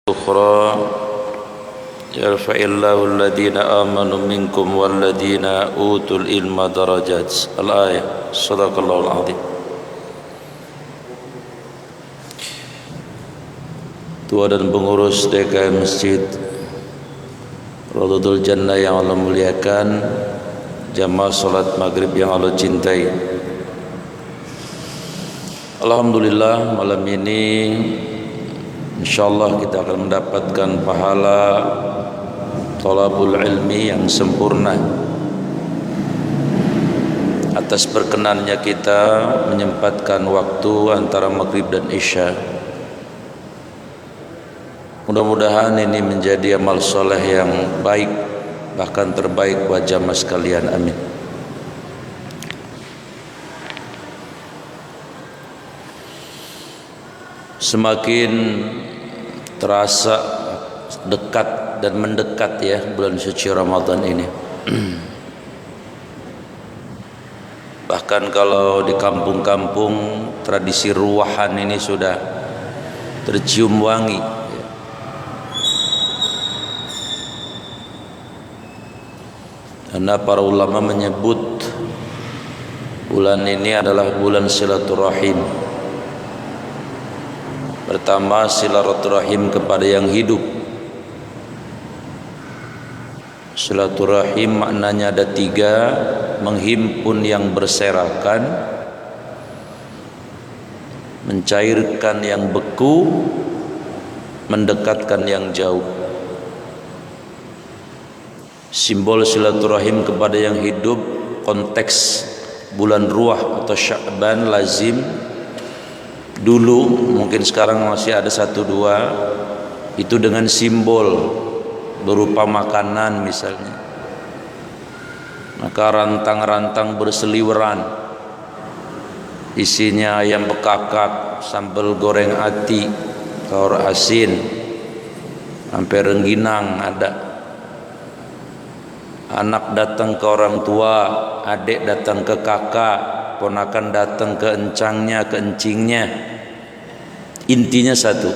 أخرى يرفع الله الذين آمنوا منكم والذين أوتوا العلم درجات. الآية. صدق الله العظيم. Tua dan pengurus DKM Masjid Raudhatul Jannah yang Allah muliakan, jamaah salat maghrib yang Allah cintai. Alhamdulillah, malam ini insyaallah kita akan mendapatkan pahala thalabul ilmi yang sempurna atas berkenannya kita menyempatkan waktu antara maghrib dan isya. Mudah-mudahan ini menjadi amal soleh yang baik, bahkan terbaik buat jamaah sekalian. Amin. Semakin terasa dekat dan mendekat ya bulan suci Ramadan ini. Bahkan kalau di kampung-kampung tradisi ruwahan ini sudah tercium wangi. Karena para ulama menyebut bulan ini adalah bulan silaturahim. Pertama, silaturahim kepada yang hidup. Silaturahim maknanya ada tiga: menghimpun yang berserakan, mencairkan yang beku, mendekatkan yang jauh. Simbol silaturahim kepada yang hidup, konteks bulan Ruah atau Sya'ban lazim dulu, mungkin sekarang masih ada satu dua, itu dengan simbol berupa makanan misalnya. Maka rantang-rantang berseliweran, isinya ayam bekakak, sambal goreng ati, telur asin, sampai rengginang ada. Anak datang ke orang tua, adik datang ke kakak, ponakan datang ke encangnya, ke encingnya. Intinya satu: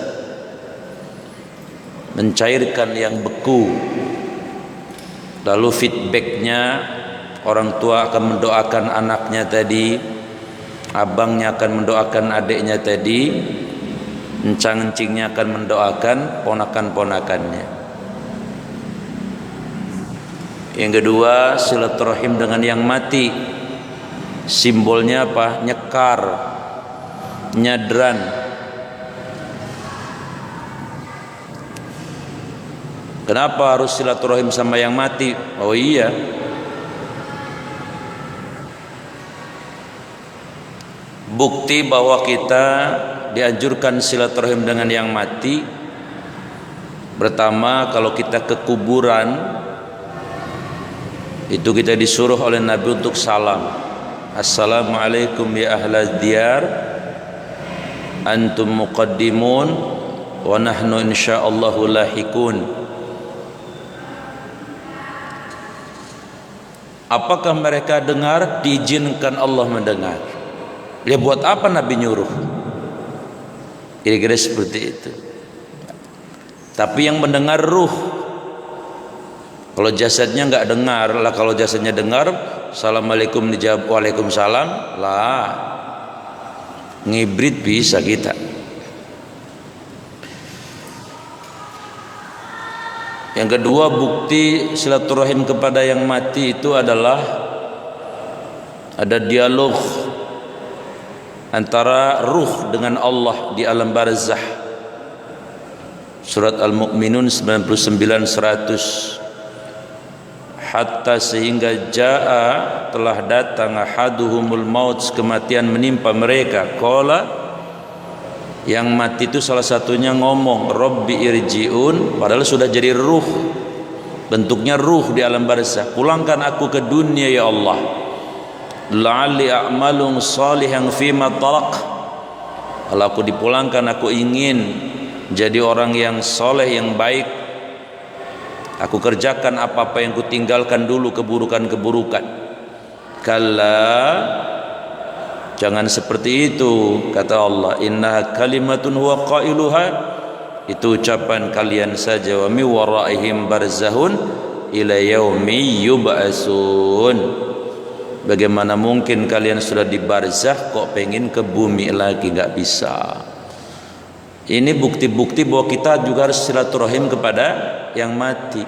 mencairkan yang beku. Lalu feedbacknya, orang tua akan mendoakan anaknya tadi, abangnya akan mendoakan adiknya tadi, encang-encingnya akan mendoakan ponakan-ponakannya. Yang kedua, silaturahim dengan yang mati. Simbolnya apa? Nyekar, nyadran. Kenapa harus silaturahim sama yang mati? Oh iya, bukti bahwa kita dianjurkan silaturahim dengan yang mati. Pertama, kalau kita ke kuburan, itu kita disuruh oleh Nabi untuk salam. Assalamualaikum ya ahlal diyar, antum muqaddimun wa nahnu insyaallahu lahikun. Apakah mereka dengar? Diizinkan Allah mendengar. Ya, buat apa Nabi nyuruh? Kira-kira seperti itu. Tapi yang mendengar ruh. Kalau jasadnya enggak dengar lah. Kalau jasadnya dengar, assalamualaikum dijawab waalaikumsalam lah. Ngibrit bisa kita. Yang kedua, bukti silaturahim kepada yang mati itu adalah ada dialog antara ruh dengan Allah di alam barzah. Surat Al-Mu'minun 99-100. Hatta sehingga jaa telah datang ahaduhumul maut, kematian menimpa mereka. Qala, yang mati itu salah satunya ngomong, Rabbi irji'un, padahal sudah jadi ruh, bentuknya ruh di alam barzah. Pulangkan aku ke dunia ya Allah, la'alli a'malun salihan fima tarak. Kalau aku dipulangkan, aku ingin jadi orang yang soleh, yang baik. Aku kerjakan apa-apa yang kutinggalkan dulu, keburukan-keburukan. Kalla, jangan seperti itu, kata Allah. Innaha kalimatun huwa qailuha, itu ucapan kalian saja. Wa mi waraihim barzahun ila yaumi yub'atsun. Bagaimana mungkin kalian sudah di barzah kok pengen ke bumi lagi? Nggak bisa. Ini bukti-bukti bahwa kita juga harus silaturahim kepada yang mati.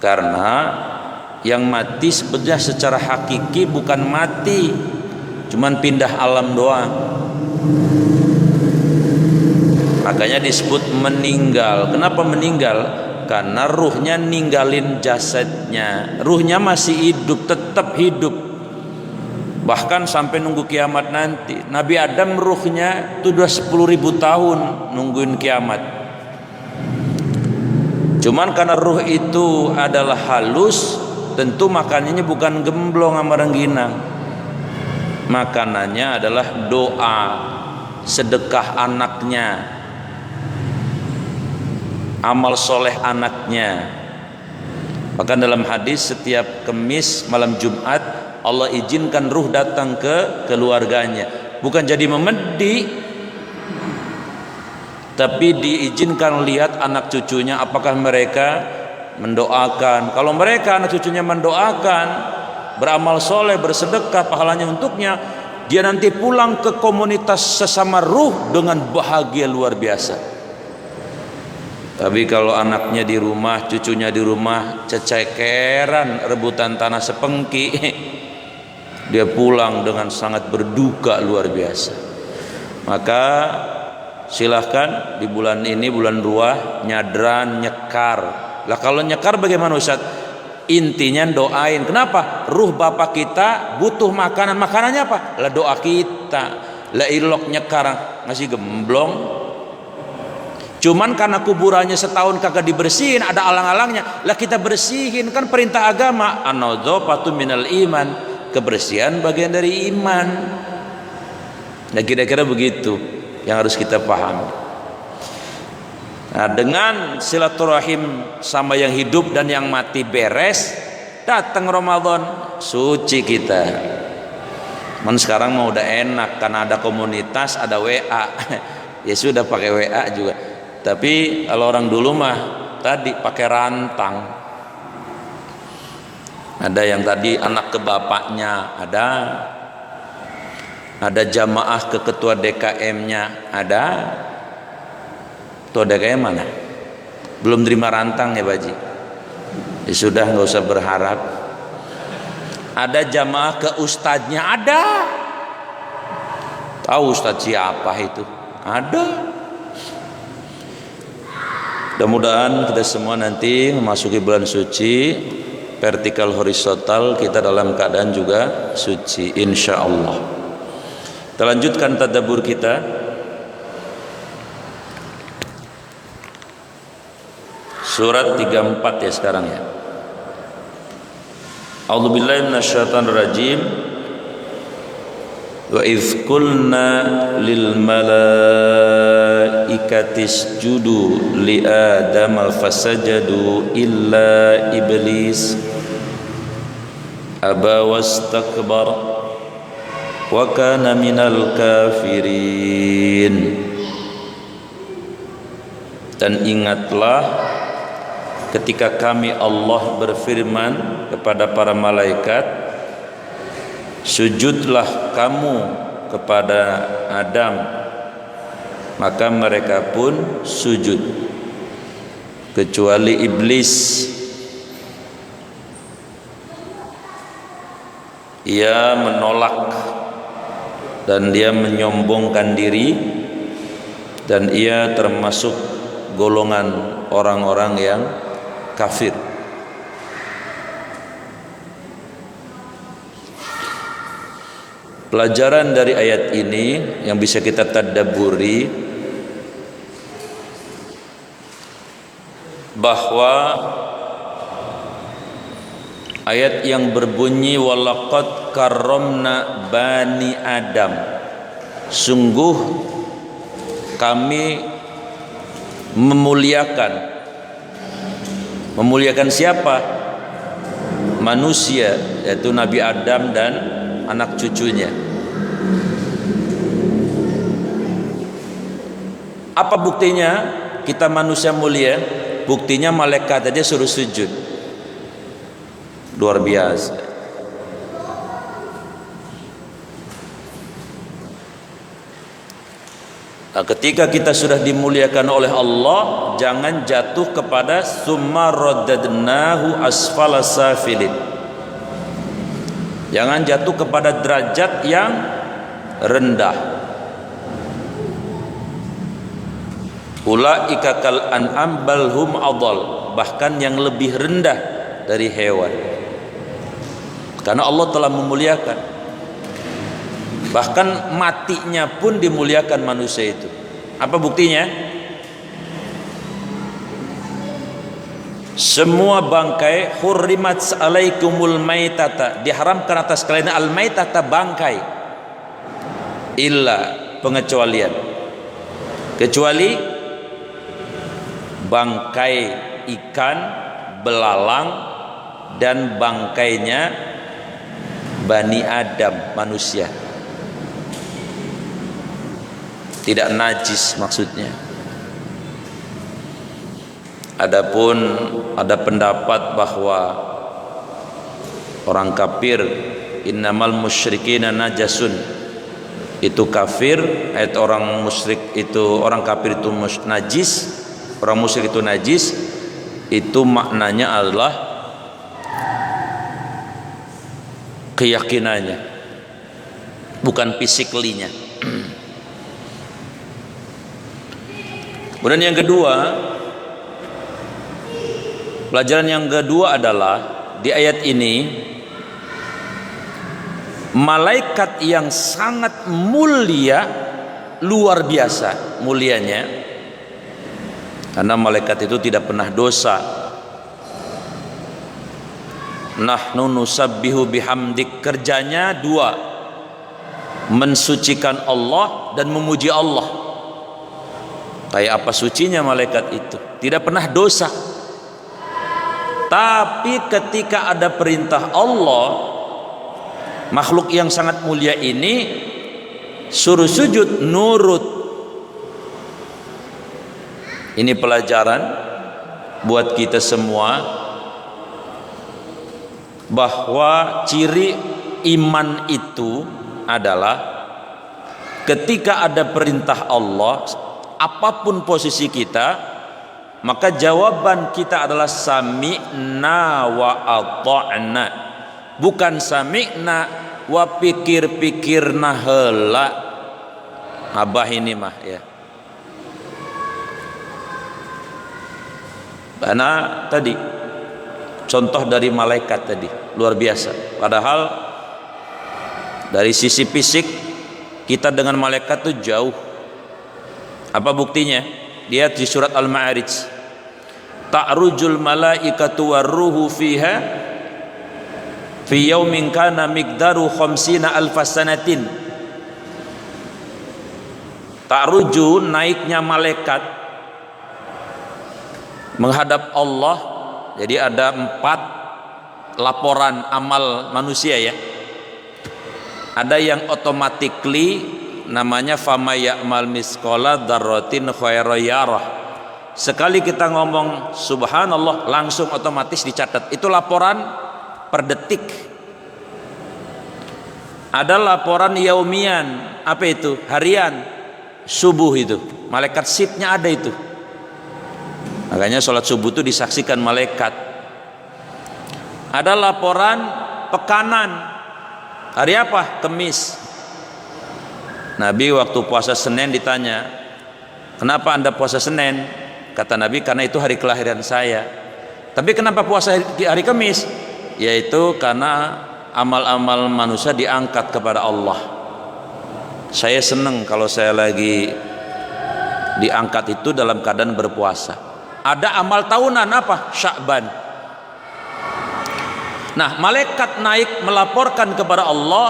Karena yang mati sebenarnya secara hakiki bukan mati, cuman pindah alam doang. Makanya disebut meninggal. Kenapa meninggal? Karena ruhnya ninggalin jasadnya. Ruhnya masih hidup, tetap hidup. Bahkan sampai nunggu kiamat nanti. Nabi Adam ruhnya itu udah 10.000 tahun nungguin kiamat. Cuman karena ruh itu adalah halus, tentu makanannya bukan gemblong sama rengginang. Makanannya adalah doa, sedekah anaknya, amal soleh anaknya. Bahkan dalam hadis setiap Kamis malam Jumat Allah izinkan ruh datang ke keluarganya, bukan jadi memedi, tapi diizinkan lihat anak cucunya apakah mereka mendoakan. Kalau mereka anak cucunya mendoakan, beramal soleh, bersedekah, pahalanya untuknya, dia nanti pulang ke komunitas sesama ruh dengan bahagia luar biasa. Tapi kalau anaknya di rumah, cucunya di rumah, cecekeran rebutan tanah sepengki, dia pulang dengan sangat berduka luar biasa. Maka silahkan di bulan ini, bulan ruah, nyadran, nyekar. Lah kalau nyekar bagaimana Ustaz? Intinya doain. Kenapa? Ruh bapak kita butuh makanan. Makanannya apa? Lah doa kita. Lah ilok nyekar ngasih gemblong. Cuman karena kuburannya setahun kagak dibersihin, ada alang-alangnya. Lah kita bersihin, kan perintah agama. An-nadzafatu minal iman. Kebersihan bagian dari iman. Nah kira-kira begitu yang harus kita pahami. Nah, dengan silaturahim sama yang hidup dan yang mati beres, datang Ramadan, suci kita. Man sekarang mau udah enak karena ada komunitas, ada WA. Ya sudah pakai WA juga. Tapi kalau orang dulu mah tadi pakai rantang. Ada yang tadi anak ke bapaknya, ada jamaah ke ketua DKM-nya, ada. Ketua DKM mana? Belum terima rantang ya Baji? Ya sudah, nggak usah berharap. Ada jamaah ke ustadznya, ada. Tahu ustadz siapa itu? Ada. Mudah-mudahan kita semua nanti memasuki bulan suci, vertikal horizontal kita dalam keadaan juga suci, insya Allah. Kita lanjutkan tadabbur kita. Surat 34 ya sekarang ya. A'udzubillahi minasyaitonir rajim. Wa idz qulna lil malaikati isjudu li adam fasajadu illa iblis aba wastakbara wa kana minal kafirin. Dan ingatlah ketika kami Allah berfirman kepada para malaikat, sujudlah kamu kepada Adam, maka mereka pun sujud kecuali iblis. Ia menolak dan dia menyombongkan diri, dan ia termasuk golongan orang-orang yang kafir. Pelajaran dari ayat ini yang bisa kita tadabburi, bahwa ayat yang berbunyi walaqad karramna bani Adam, sungguh kami memuliakan siapa? Manusia, yaitu Nabi Adam dan anak cucunya. Apa buktinya kita manusia mulia? Buktinya malaikat aja suruh sujud. Luar biasa. Nah, ketika kita sudah dimuliakan oleh Allah, jangan jatuh kepada summa raddadnahu asfala safilin. Jangan jatuh kepada derajat yang rendah. Ulaika kal an'am bal hum adall, bahkan yang lebih rendah dari hewan. Karena Allah telah memuliakan. Bahkan matinya pun dimuliakan manusia itu. Apa buktinya? Semua bangkai hurrimat alaikumul maitata, diharamkan atas kalian al maitata, bangkai, illa, pengecualian, kecuali bangkai ikan, belalang, dan bangkainya Bani Adam, manusia. Tidak najis maksudnya. Adapun ada pendapat bahwa orang kafir, innamal musyrikina najasun, itu kafir, ayat orang musyrik itu, orang kafir itu najis, orang musyrik itu najis, itu maknanya adalah keyakinannya, bukan physically-nya. Kemudian yang kedua, pelajaran yang kedua adalah di ayat ini, malaikat yang sangat mulia, luar biasa mulianya, karena malaikat itu tidak pernah dosa. Nahnu nusabbihu bihamdik, kerjanya dua, mensucikan Allah dan memuji Allah. Kayak apa sucinya malaikat itu, tidak pernah dosa. Tapi ketika ada perintah Allah, makhluk yang sangat mulia ini suruh sujud, nurut. Ini pelajaran buat kita semua, bahwa ciri iman itu adalah ketika ada perintah Allah, apapun posisi kita, maka jawaban kita adalah sami'na wa ata'na, bukan sami'na wa pikir-pikirna heula. Abah ini mah ya, karena tadi contoh dari malaikat tadi luar biasa. Padahal dari sisi fisik kita dengan malaikat itu jauh. Apa buktinya? Lihat di surat Al-Ma'arij, ta'rujul malaikatu warruhu fiha fi yaumin kana miqdaru khamsina alfasanatin. Ta'ruju, naiknya malaikat menghadap Allah. Jadi ada 4 laporan amal manusia ya. Ada yang automatically, namanya fama ya'mal misqala dzarratin khairan yarah. Sekali kita ngomong subhanallah, langsung otomatis dicatat. Itu laporan per detik. Ada laporan yaumian, apa itu? Harian, subuh itu. Malaikat shiftnya ada itu. Makanya sholat subuh itu disaksikan malaikat. Ada laporan pekanan. Hari apa? Kemis. Nabi waktu puasa Senin ditanya, kenapa anda puasa Senin? Kata Nabi, karena itu hari kelahiran saya. Tapi kenapa puasa di hari Kamis? Yaitu karena amal-amal manusia diangkat kepada Allah. Saya senang kalau saya lagi diangkat itu dalam keadaan berpuasa. Ada amal tahunan apa? Sya'ban. Nah, malaikat naik melaporkan kepada Allah,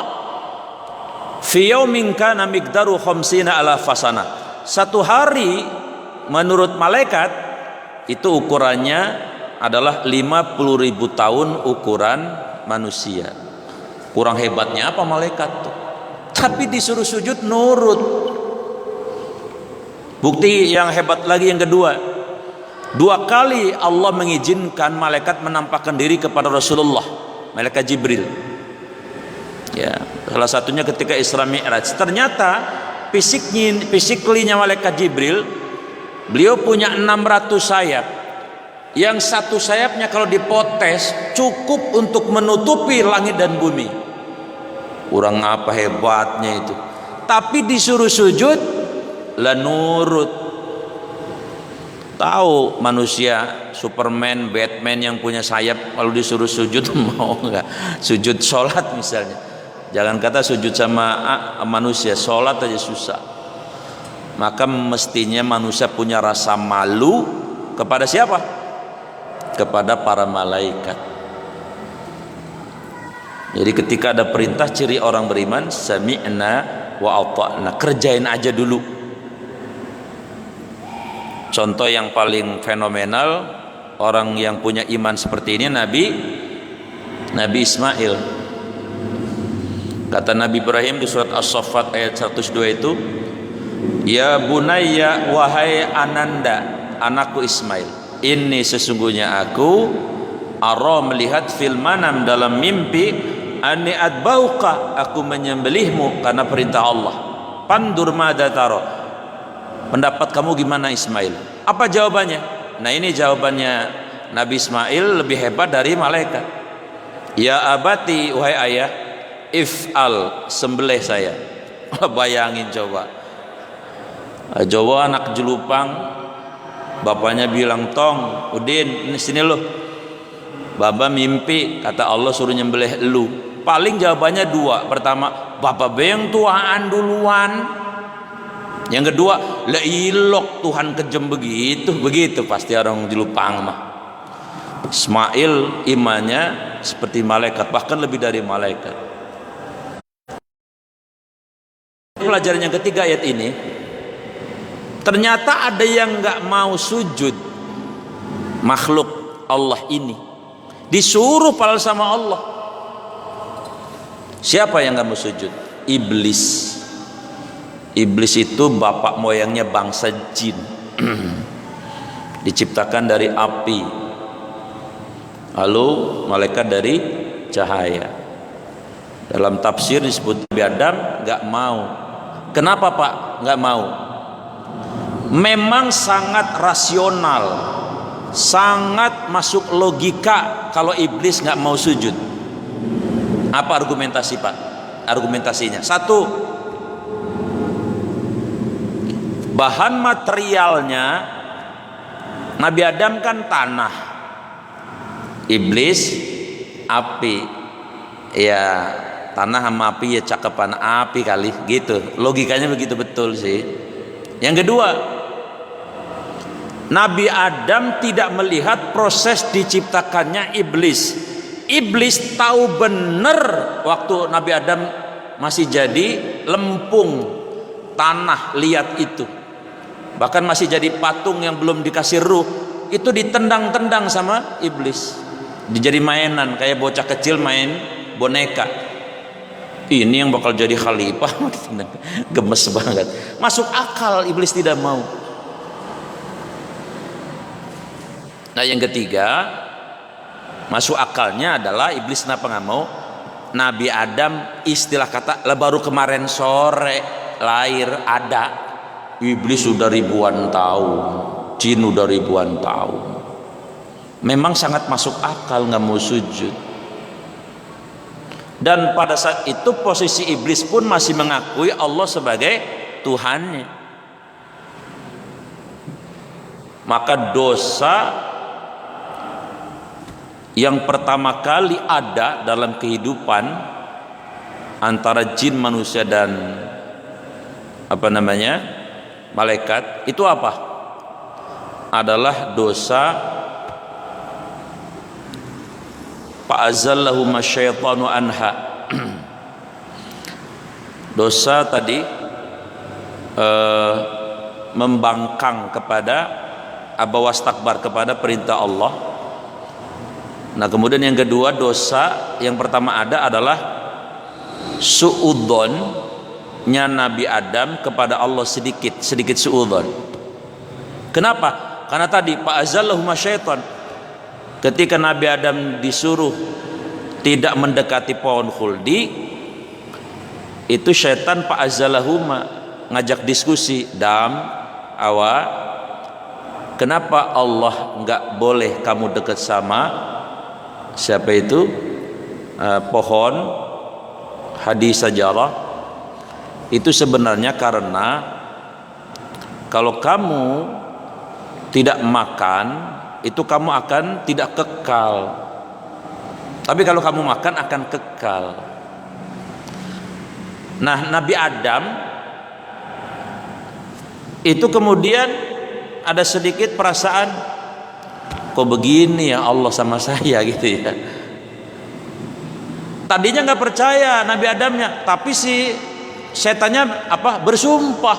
fi yaumin kana miqdaru khamsina alfasana. Satu hari menurut malaikat itu ukurannya adalah 50.000 tahun ukuran manusia. Kurang hebatnya apa malaikat tuh? Tapi disuruh sujud nurut. Bukti yang hebat lagi yang kedua, 2 kali Allah mengizinkan malaikat menampakkan diri kepada Rasulullah, malaikat Jibril. Ya, salah satunya ketika Isra Mi'raj. Ternyata fisiknya malaikat Jibril, beliau punya 600 sayap. Yang satu sayapnya kalau dipotes cukup untuk menutupi langit dan bumi. Kurang apa hebatnya itu. Tapi disuruh sujud lah nurut. Tahu manusia Superman, Batman yang punya sayap, kalau disuruh sujud mau enggak? Sujud sholat misalnya, jangan kata sujud sama manusia, sholat aja susah. Maka mestinya manusia punya rasa malu kepada siapa? Kepada para malaikat. Jadi ketika ada perintah, ciri orang beriman sami'na wa ata'na, kerjain aja dulu. Contoh yang paling fenomenal orang yang punya iman seperti ini Nabi Ismail. Kata Nabi Ibrahim di surat As-Saffat ayat 102 itu, ya bunayya, wahai ananda, anakku Ismail, ini sesungguhnya aku ara melihat fil manam, dalam mimpi, ani adbauka, aku menyembelihmu karena perintah Allah. Pandur madza tara, pendapat kamu gimana Ismail? Apa jawabannya? Nah ini jawabannya Nabi Ismail lebih hebat dari malaikat. Ya abati, wahai ayah, if'al, sembelih saya. Bayangin coba anak jelupang, bapaknya bilang, tong Udin ini sini loh, baba mimpi kata Allah suruh nyembelih lu. Paling jawabannya 2. Pertama, bapak beng tuaan duluan. Yang kedua, la ilok Tuhan kejem begitu pasti orang jelupang mah. Ismail imannya seperti malaikat, bahkan lebih dari malaikat. Pelajaran yang ketiga ayat ini, ternyata ada yang nggak mau sujud, makhluk Allah ini disuruh padahal sama Allah. Siapa yang nggak mau sujud? Iblis. Iblis itu bapak moyangnya bangsa jin. Diciptakan dari api, lalu malaikat dari cahaya. Dalam tafsir disebut Nabi Adam nggak mau. Kenapa Pak nggak mau? Memang sangat rasional, sangat masuk logika kalau iblis nggak mau sujud. Apa argumentasi Pak? Argumentasinya 1, bahan materialnya Nabi Adam kan tanah, iblis api. Ya tanah sama api ya cakepan api kali gitu. Logikanya begitu betul sih. Yang kedua, Nabi Adam tidak melihat proses diciptakannya iblis. Iblis tahu benar waktu Nabi Adam masih jadi lempung tanah liat itu, bahkan masih jadi patung yang belum dikasih ruh, itu ditendang-tendang sama iblis, dijadi mainan kayak bocah kecil main boneka. Ini yang bakal jadi khalifah, gemes banget. Masuk akal, iblis tidak mau. Nah yang ketiga, masuk akalnya adalah iblis kenapa nggak mau? Nabi Adam istilah kata baru kemarin sore lahir ada, iblis sudah ribuan tahun, jin sudah ribuan tahun. Memang sangat masuk akal nggak mau sujud. Dan pada saat itu posisi iblis pun masih mengakui Allah sebagai Tuhannya. Maka dosa yang pertama kali ada dalam kehidupan antara jin, manusia dan malaikat itu apa? Adalah dosa fa'azallahum asyaitanu anha. Dosa tadi membangkang kepada wastakbar kepada perintah Allah. Nah kemudian yang kedua, dosa yang pertama ada adalah suudzonnya Nabi Adam kepada Allah, sedikit suudzon. Kenapa? Karena tadi fa'azallahuma syaitan, ketika Nabi Adam disuruh tidak mendekati pohon khuldi, itu syaitan fa'azallahuma ngajak diskusi, Dam, Awa, kenapa Allah enggak boleh kamu dekat sama siapa itu pohon hadi sajarah? Itu sebenarnya karena kalau kamu tidak makan, itu kamu akan tidak kekal. Tapi kalau kamu makan akan kekal. Nah, Nabi Adam itu kemudian ada sedikit perasaan, kok begini ya Allah sama saya gitu ya. Tadinya nggak percaya Nabi Adamnya, tapi si setannya bersumpah,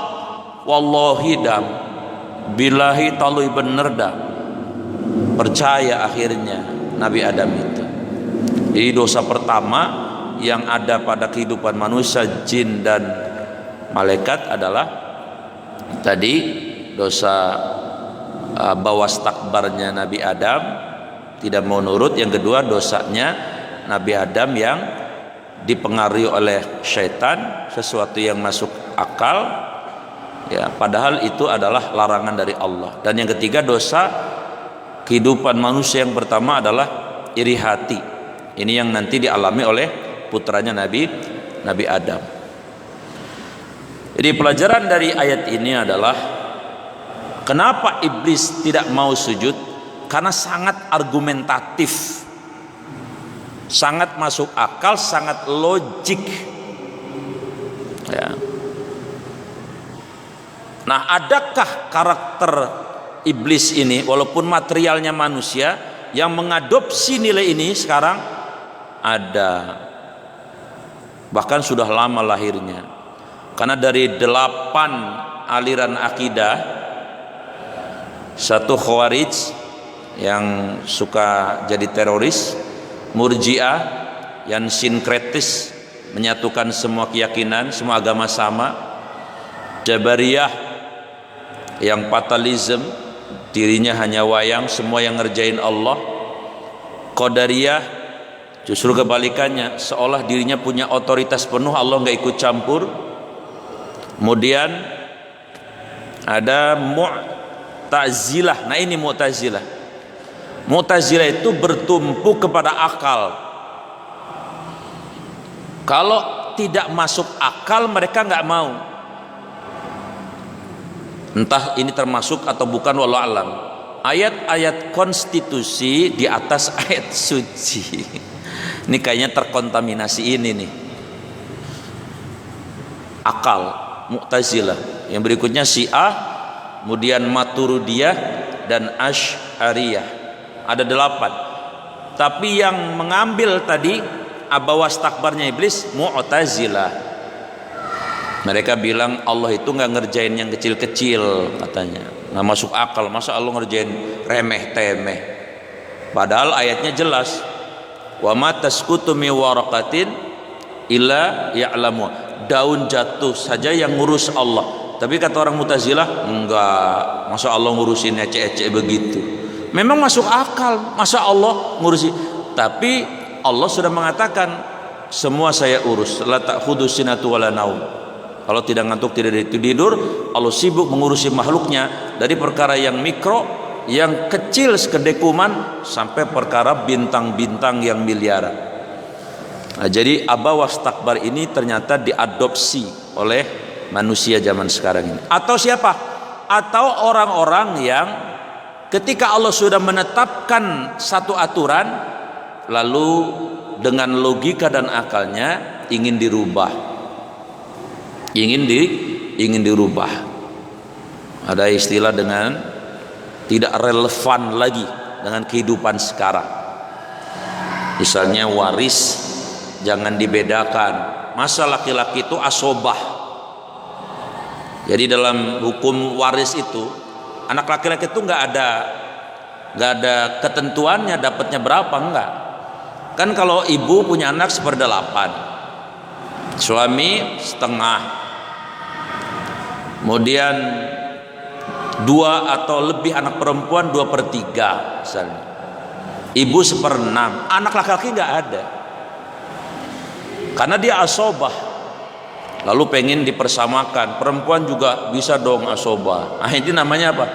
wallahi Dam, billahi talui bener dah. Percaya akhirnya Nabi Adam itu. Jadi dosa pertama yang ada pada kehidupan manusia, jin dan malaikat adalah tadi dosa bawas takbarnya Nabi Adam, tidak mau nurut. Yang kedua dosanya Nabi Adam yang dipengaruhi oleh syaitan, sesuatu yang masuk akal ya, padahal itu adalah larangan dari Allah. Dan yang ketiga dosa kehidupan manusia yang pertama adalah iri hati. Ini yang nanti dialami oleh putranya Nabi Adam. Jadi pelajaran dari ayat ini adalah kenapa iblis tidak mau sujud? Karena sangat argumentatif, sangat masuk akal, sangat logik ya. Nah, adakah karakter iblis ini walaupun materialnya manusia yang mengadopsi nilai ini sekarang? Ada, bahkan sudah lama lahirnya. Karena dari 8 aliran akidah, satu Khawarij yang suka jadi teroris, Murji'ah yang sinkretis, menyatukan semua keyakinan, semua agama sama, Jabariyah yang fatalism, dirinya hanya wayang, semua yang ngerjain Allah, Qadariyah justru kebalikannya, seolah dirinya punya otoritas penuh, Allah nggak ikut campur. Kemudian ada Mu'tazilah. Nah, ini Mu'tazilah. Mu'tazilah itu bertumpu kepada akal. Kalau tidak masuk akal mereka nggak mau. Entah ini termasuk atau bukan, wallahu alam. Ayat-ayat konstitusi di atas ayat suci. Ini kayaknya terkontaminasi ini nih. Akal, Mu'tazilah. Yang berikutnya Syiah, kemudian Maturidiyah dan Asy'ariyah. Ada 8. Tapi yang mengambil tadi abawas takbarnya iblis, Mu'tazilah. Mereka bilang Allah itu nggak ngerjain yang kecil-kecil katanya. Nggak masuk akal, masa Allah ngerjain remeh-temeh. Padahal ayatnya jelas. Wa ma tasqutu mi waraqatin illa ya'lamu. Daun jatuh saja yang ngurus Allah. Tapi kata orang Mu'tazilah, enggak, masa Allah ngurusin ecek-ecek begitu. Memang masuk akal, masa Allah ngurusin. Tapi Allah sudah mengatakan semua saya urus. La ta'khudhu sinatu wala naum. Kalau tidak ngantuk, tidak tidur, Allah sibuk mengurusi makhluknya dari perkara yang mikro, yang kecil sekedai kuman, sampai perkara bintang-bintang yang miliaran. Nah, jadi abawas takbar ini ternyata diadopsi oleh manusia zaman sekarang ini. Atau siapa? Atau orang-orang yang ketika Allah sudah menetapkan satu aturan, lalu dengan logika dan akalnya ingin dirubah. Ingin dirubah. Ada istilah dengan tidak relevan lagi dengan kehidupan sekarang. Misalnya waris jangan dibedakan. Masa laki-laki itu asobah. Jadi dalam hukum waris itu anak laki-laki itu nggak ada ketentuannya dapatnya berapa, enggak. Kan kalau ibu punya anak 1/8, suami setengah. Kemudian 2 atau lebih anak perempuan 2/3 misalnya, ibu 1/6, anak laki-laki nggak ada karena dia asobah, lalu pengen dipersamakan, perempuan juga bisa dong asobah. Nah ini namanya apa?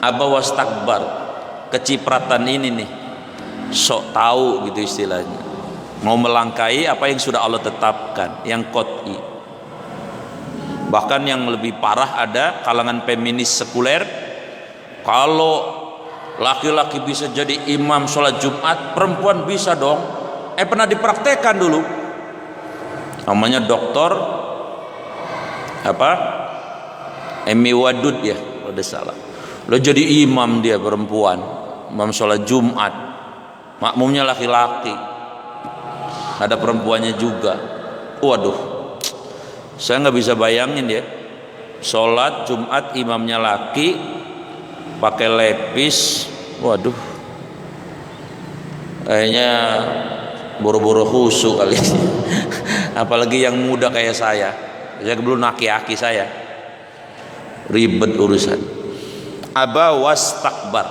Abawas takbar, kecipratan ini nih, sok tahu gitu istilahnya, mau melangkai apa yang sudah Allah tetapkan, yang qot'i. Bahkan yang lebih parah ada kalangan feminis sekuler, kalau laki-laki bisa jadi imam sholat Jumat, perempuan bisa dong. Pernah dipraktekkan dulu, namanya dokter apa, Emi Wadud ya kalau tidak salah, lo jadi imam, dia perempuan, imam sholat Jumat, makmumnya laki-laki, ada perempuannya juga. Waduh, saya nggak bisa bayangin ya, sholat Jumat imamnya laki, pakai lepis, waduh, kayaknya boro-boro khusyuk kali. Apalagi yang muda kayak saya belum aki-aki, saya ribet urusan. Aba wastakbar,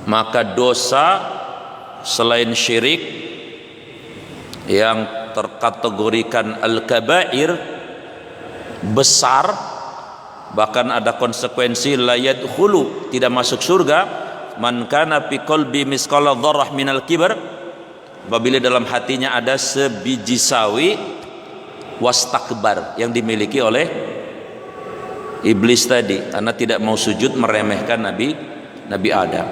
maka dosa selain syirik yang terkategorikan al-kabair, besar, bahkan ada konsekuensi la yadkhulu, tidak masuk surga, man kana fi qalbi misqala dzarrah minal kibar, apabila dalam hatinya ada sebiji sawi wastakbar, yang dimiliki oleh iblis tadi, karena tidak mau sujud meremehkan Nabi Adam.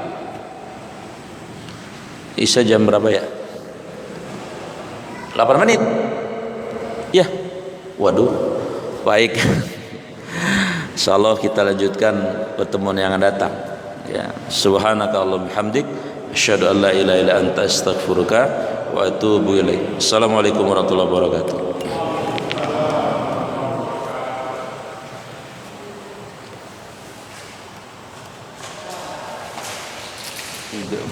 Isya jam berapa ya? 8 menit ya. Waduh, baik. Insyaallah kita lanjutkan pertemuan yang akan datang ya. Subhanakallahumma bihamdik, asyhadu an la ilaha illa anta, astaghfiruka wa atubu ilaik. Assalamualaikum warahmatullahi wabarakatuh. Tidak.